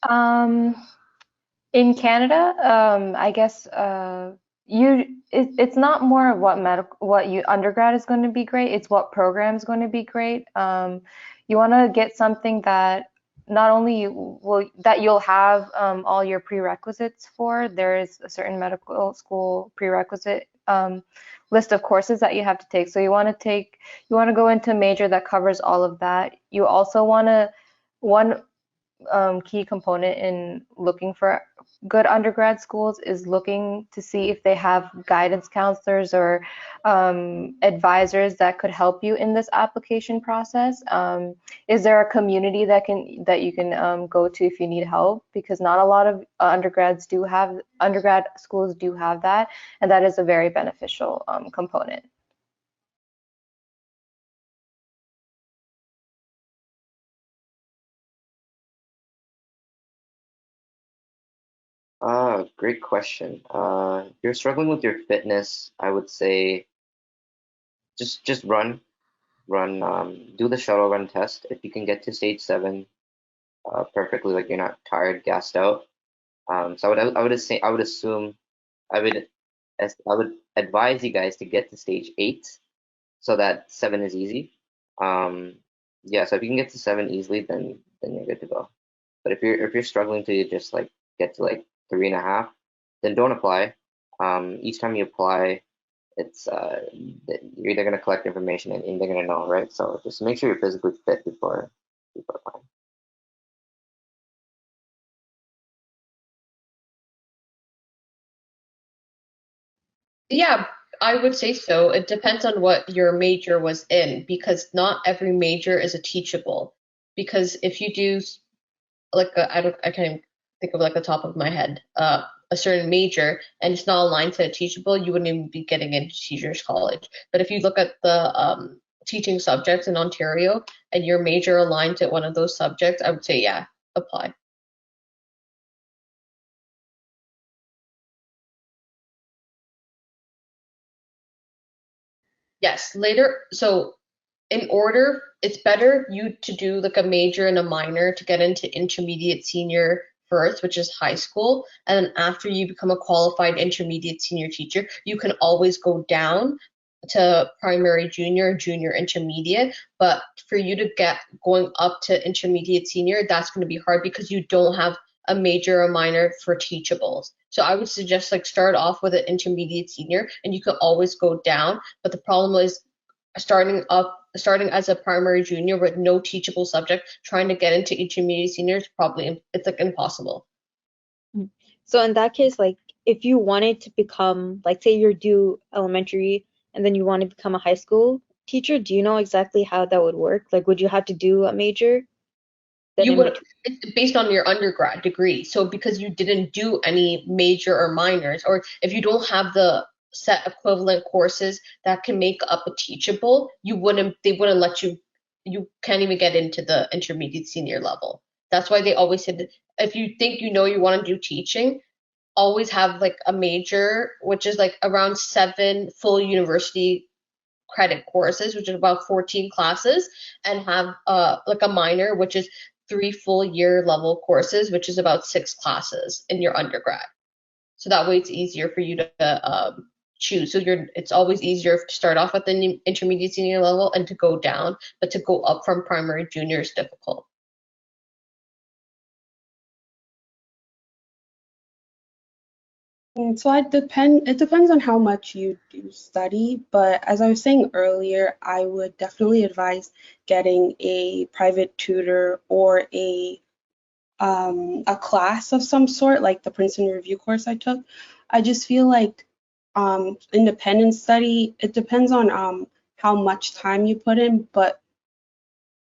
Um, in Canada, I guess it's not more of what you undergrad is going to be great. It's what program is going to be great. You want to get something that not only that you'll have all your prerequisites for. There is a certain medical school prerequisite list of courses that you have to take. So you want to go into a major that covers all of that. You also want to one key component in looking for good undergrad schools is looking to see if they have guidance counselors or advisors that could help you in this application process. Is there a community that you can go to if you need help? Because not a lot of undergrad schools do have that, and that is a very beneficial component. Great question. If you're struggling with your fitness, I would say just run, do the shuttle run test. If you can get to stage 7, perfectly, like you're not tired, gassed out. So I would assume, I would, I would advise you guys to get to stage 8, so that 7 is easy. Um, yeah, so if you can get to 7 easily, then you're good to go. But if you're struggling to just like get to like 3.5, then don't apply. Each time you apply, it's you're either gonna collect information and they're gonna know, right? So just make sure you're physically fit before applying. Yeah, I would say so. It depends on what your major was in, because not every major is a teachable. Because if you do like I can't even think of like the top of my head, a certain major and it's not aligned to a teachable, you wouldn't even be getting into teachers college. But if you look at the teaching subjects in Ontario and your major aligned to one of those subjects, I would say yeah, apply. Yes, later. So in order, it's better you to do like a major and a minor to get into intermediate senior first, which is high school. And then after you become a qualified intermediate senior teacher, you can always go down to primary junior, junior intermediate. But for you to get going up to intermediate senior, that's going to be hard because you don't have a major or minor for teachables. So I would suggest like start off with an intermediate senior and you can always go down. But the problem is starting as a primary junior with no teachable subject, trying to get into intermediate senior is probably it's like impossible. Mm. So in that case, like if you wanted to become, like say you're due elementary and then you want to become a high school teacher, do you know exactly how that would work? Like would you have to do a major then You in would between? It's based on your undergrad degree. So because you didn't do any major or minors, or if you don't have the set equivalent courses that can make up a teachable, they wouldn't let you can't even get into the intermediate senior level. That's why they always said that if you think you know you want to do teaching, always have like a major, which is like around 7 full university credit courses, which is about 14 classes, and have like a minor, which is 3 full year level courses, which is about 6 classes in your undergrad. So that way it's easier for you to choose. So it's always easier to start off at the intermediate senior level and to go down, but to go up from primary junior is difficult. So it depends on how much you do study, but as I was saying earlier, I would definitely advise getting a private tutor or a class of some sort, like the Princeton Review course I took. I just feel like independent study, it depends on how much time you put in, but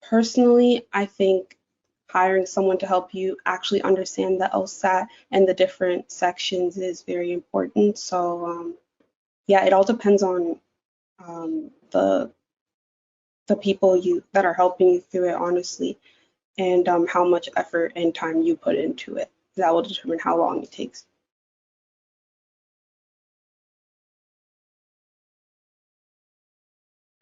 personally, I think hiring someone to help you actually understand the LSAT and the different sections is very important. So, yeah, it all depends on the people you that are helping you through it, honestly, and how much effort and time you put into it. That will determine how long it takes.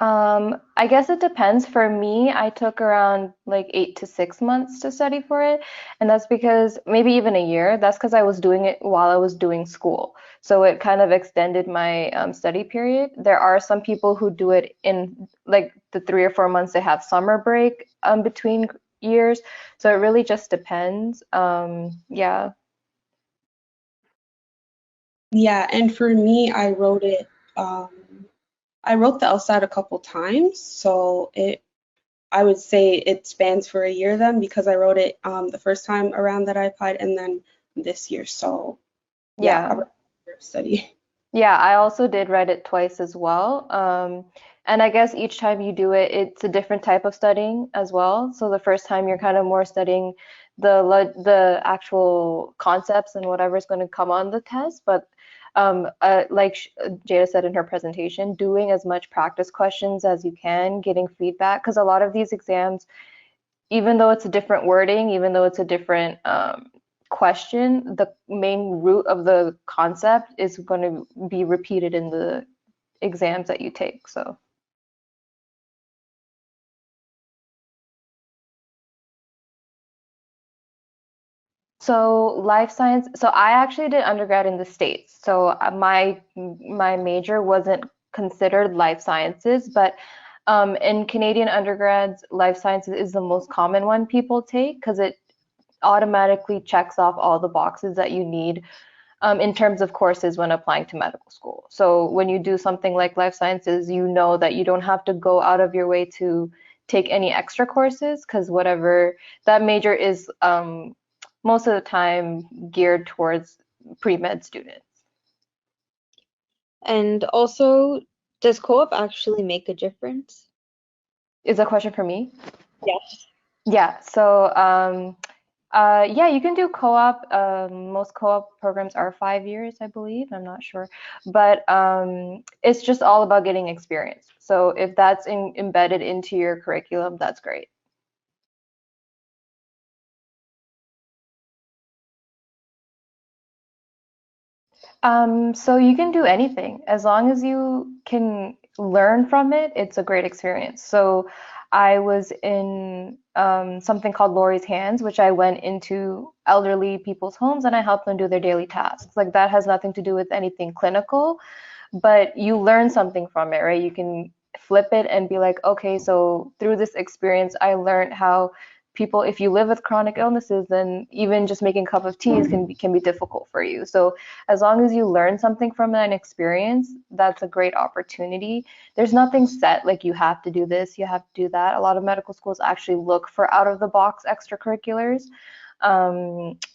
I guess it depends. For me, I took around like 8 to 6 months to study for it, and that's because maybe even a year. That's because I was doing it while I was doing school, so it kind of extended my study period. There are some people who do it in like the 3 or 4 months they have summer break between years, so it really just depends. Yeah. Yeah, and for me, I wrote the LSAT a couple times, so I would say it spans for a year then because I wrote it the first time around that I applied and then this year. So yeah, Yeah. around a year of study. Yeah, I also did write it twice as well. And I guess each time you do it, it's a different type of studying as well. So the first time you're kind of more studying the actual concepts and whatever's going to come on the test. But like Jada said in her presentation, doing as much practice questions as you can, getting feedback, because a lot of these exams, even though it's a different wording, even though it's a different question, the main root of the concept is going to be repeated in the exams that you take. So life science. So I actually did undergrad in the States. So my major wasn't considered life sciences, but in Canadian undergrads, life sciences is the most common one people take because it automatically checks off all the boxes that you need in terms of courses when applying to medical school. So when you do something like life sciences, you know that you don't have to go out of your way to take any extra courses because whatever that major is most of the time geared towards pre-med students. And also, does co-op actually make a difference? Is that a question for me? Yes. Yeah, so yeah, you can do co-op. Most co-op programs are 5 years, I believe. I'm not sure, but it's just all about getting experience. So if that's embedded into your curriculum, that's great. So you can do anything as long as you can learn from it. It's a great experience. So I was in something called Lori's Hands, which I went into elderly people's homes and I helped them do their daily tasks. Like that has nothing to do with anything clinical, but you learn something from it, right? You can flip it and be like, okay, so through this experience, I learned how people, if you live with chronic illnesses, then even just making a cup of tea can be difficult for you. So as long as you learn something from an experience, that's a great opportunity. There's nothing set like you have to do this, you have to do that. A lot of medical schools actually look for out of the box extracurriculars.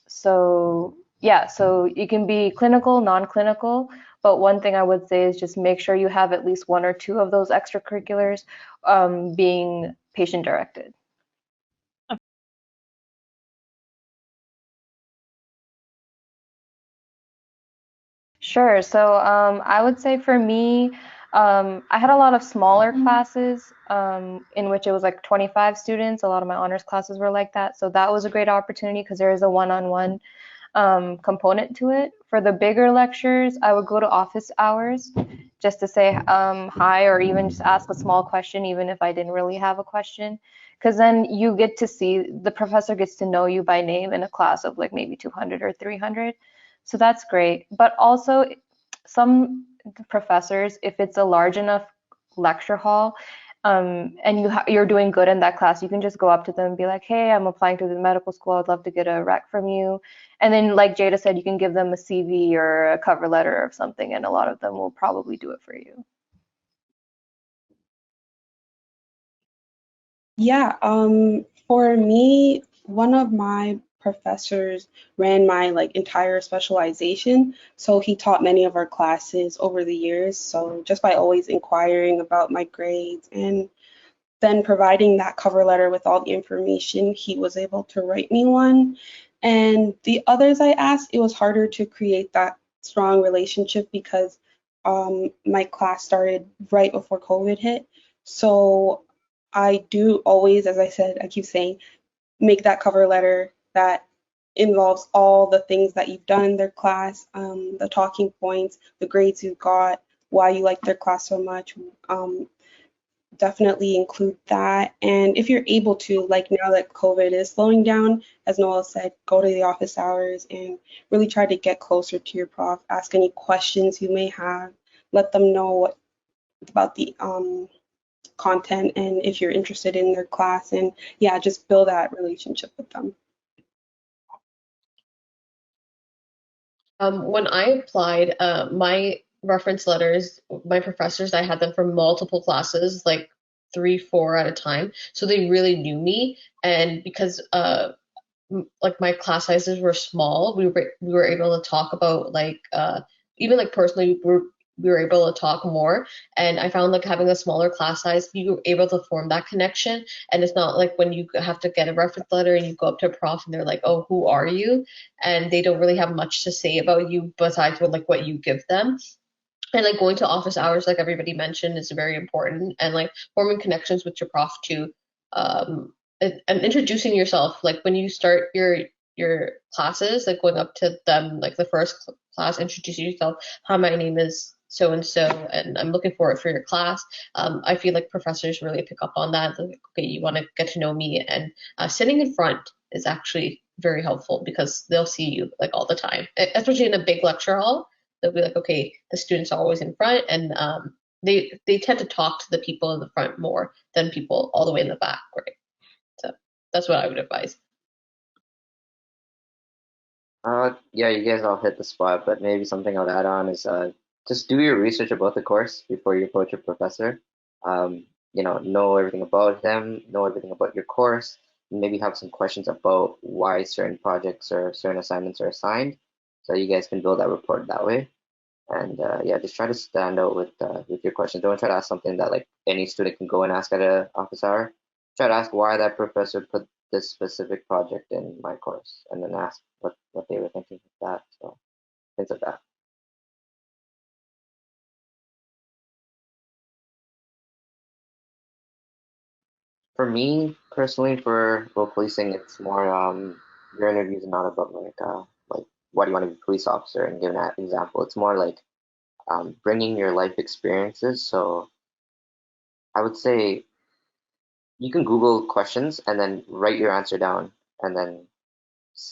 So yeah, so you can be clinical, non-clinical, but one thing I would say is just make sure you have at least one or two of those extracurriculars being patient directed. Sure. So I would say for me, I had a lot of smaller classes in which it was like 25 students. A lot of my honors classes were like that. So that was a great opportunity because there is a one-on-one component to it. For the bigger lectures, I would go to office hours just to say hi or even just ask a small question, even if I didn't really have a question. Because then you get to see the professor gets to know you by name in a class of like maybe 200 or 300. So that's great. But also, some professors, if it's a large enough lecture hall, and you're doing good in that class, you can just go up to them and be like, "Hey, I'm applying to the medical school. I'd love to get a rec from you." And then, like Jada said, you can give them a CV or a cover letter or something, and a lot of them will probably do it for you. Yeah, for me, one of my professors ran my like entire specialization. So he taught many of our classes over the years. So just by always inquiring about my grades and then providing that cover letter with all the information, he was able to write me one. And the others I asked, it was harder to create that strong relationship because my class started right before COVID hit. So I do always, as I said, I keep saying, make that cover letter that involves all the things that you've done in their class, the talking points, the grades you got, why you like their class so much, definitely include that. And if you're able to, like now that COVID is slowing down, as Noel said, go to the office hours and really try to get closer to your prof, ask any questions you may have, let them know what about the content and if you're interested in their class, and yeah, just build that relationship with them. When I applied, my reference letters, my professors, I had them for multiple classes, like 3, 4 at a time. So they really knew me. And because like my class sizes were small, we were able to talk about like even like personally we were able to talk more. And I found like having a smaller class size, you were able to form that connection. And it's not like when you have to get a reference letter and you go up to a prof and they're like, oh, who are you? And they don't really have much to say about you besides what you give them. And like going to office hours, like everybody mentioned, is very important. And like forming connections with your prof too, and introducing yourself. Like when you start your classes, like going up to them, like the first class, introducing yourself. Hi, my name is so and so, and I'm looking forward for your class. I feel like professors really pick up on that. Like, okay, you want to get to know me, and sitting in front is actually very helpful because they'll see you like all the time, especially in a big lecture hall. They'll be like, okay, the students are always in front, and they tend to talk to the people in the front more than people all the way in the back, right? So that's what I would advise. Yeah, you guys all hit the spot, but maybe something I would add on is just do your research about the course before you approach your professor. Know everything about them, know everything about your course, and maybe have some questions about why certain projects or certain assignments are assigned, so you guys can build that rapport that way. And yeah, just try to stand out with your questions. Don't try to ask something that like any student can go and ask at a office hour. Try to ask why that professor put this specific project in my course, and then ask what they were thinking of that. So things like that. For me personally, for policing, it's more your interviews are not about like why do you want to be a police officer and give that example. It's more like bringing your life experiences. So I would say you can Google questions and then write your answer down, and then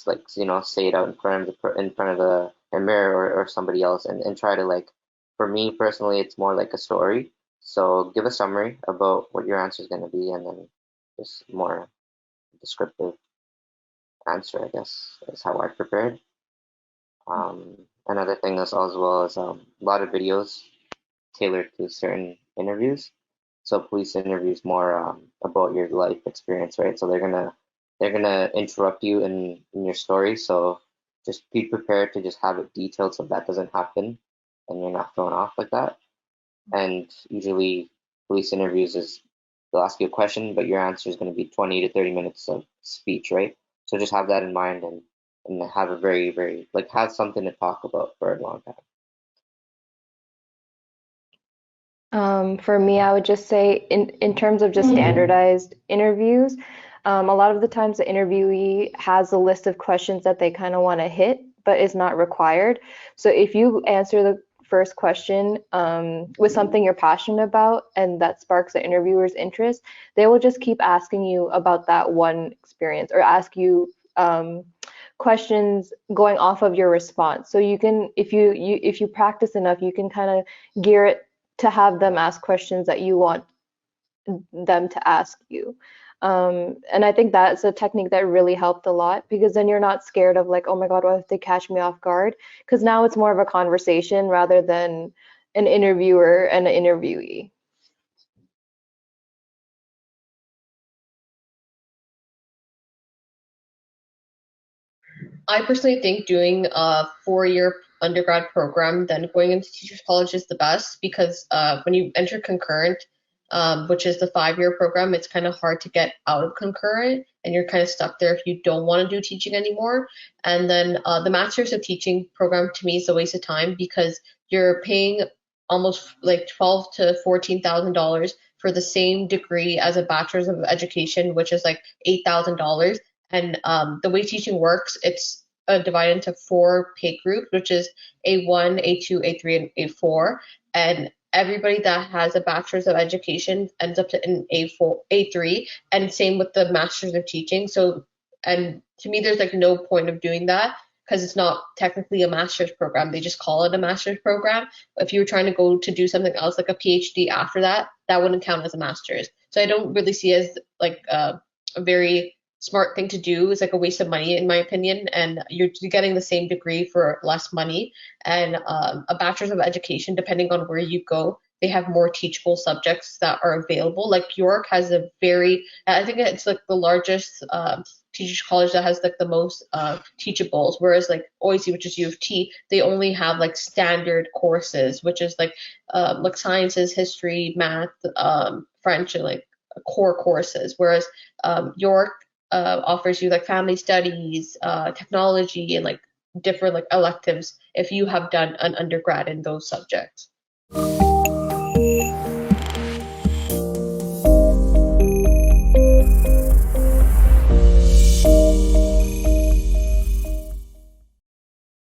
like say it out in front of a mirror, or somebody else, and try to like. For me personally, it's more like a story. So give a summary about what your answer is going to be, and then just more descriptive answer, I guess, is how I prepared. Another thing is as well is a lot of videos tailored to certain interviews. So police interviews more about your life experience, right? So they're gonna interrupt you in your story. So just be prepared to just have it detailed so that doesn't happen and you're not thrown off like that. And usually police interviews is they'll ask you a question, but your answer is going to be 20 to 30 minutes of speech, right? So just have that in mind, and have a very, very like have something to talk about for a long time. For me, I would just say in terms of just standardized interviews, a lot of the times the interviewee has a list of questions that they kind of want to hit, but is not required. So if you answer the first question with something you're passionate about and that sparks the interviewer's interest, they will just keep asking you about that one experience or ask you questions going off of your response. So you can, if you practice enough, you can kind of gear it to have them ask questions that you want them to ask you. And I think that's a technique that really helped a lot because then you're not scared of like, oh my God, what if they catch me off guard? Because now it's more of a conversation rather than an interviewer and an interviewee. I personally think doing a 4-year undergrad program, then going into teachers college is the best because when you enter concurrent, which is the 5-year program, it's kind of hard to get out of concurrent and you're kind of stuck there if you don't want to do teaching anymore. And then the Masters of Teaching program to me is a waste of time because you're paying almost like $12,000 to $14,000 for the same degree as a Bachelor's of Education, which is like $8,000. And the way teaching works, it's divided into 4 pay groups, which is A1, A2, A3, and A4. And everybody that has a bachelor's of education ends up in A4, A3, and same with the master's of teaching. So, and to me, there's like no point of doing that because it's not technically a master's program. They just call it a master's program. If you were trying to go to do something else like a PhD after that, that wouldn't count as a master's. So I don't really see it as like a very smart thing to do. It's like a waste of money in my opinion, and you're getting the same degree for less money. And a bachelor's of education, depending on where you go, they have more teachable subjects that are available. Like York has a very, I think it's like the largest teachers college that has like the most teachables, whereas like OIC, which is U of T, they only have like standard courses, which is like sciences, history, math, French, and like core courses, whereas York offers you like family studies, technology, and like different like electives if you have done an undergrad in those subjects.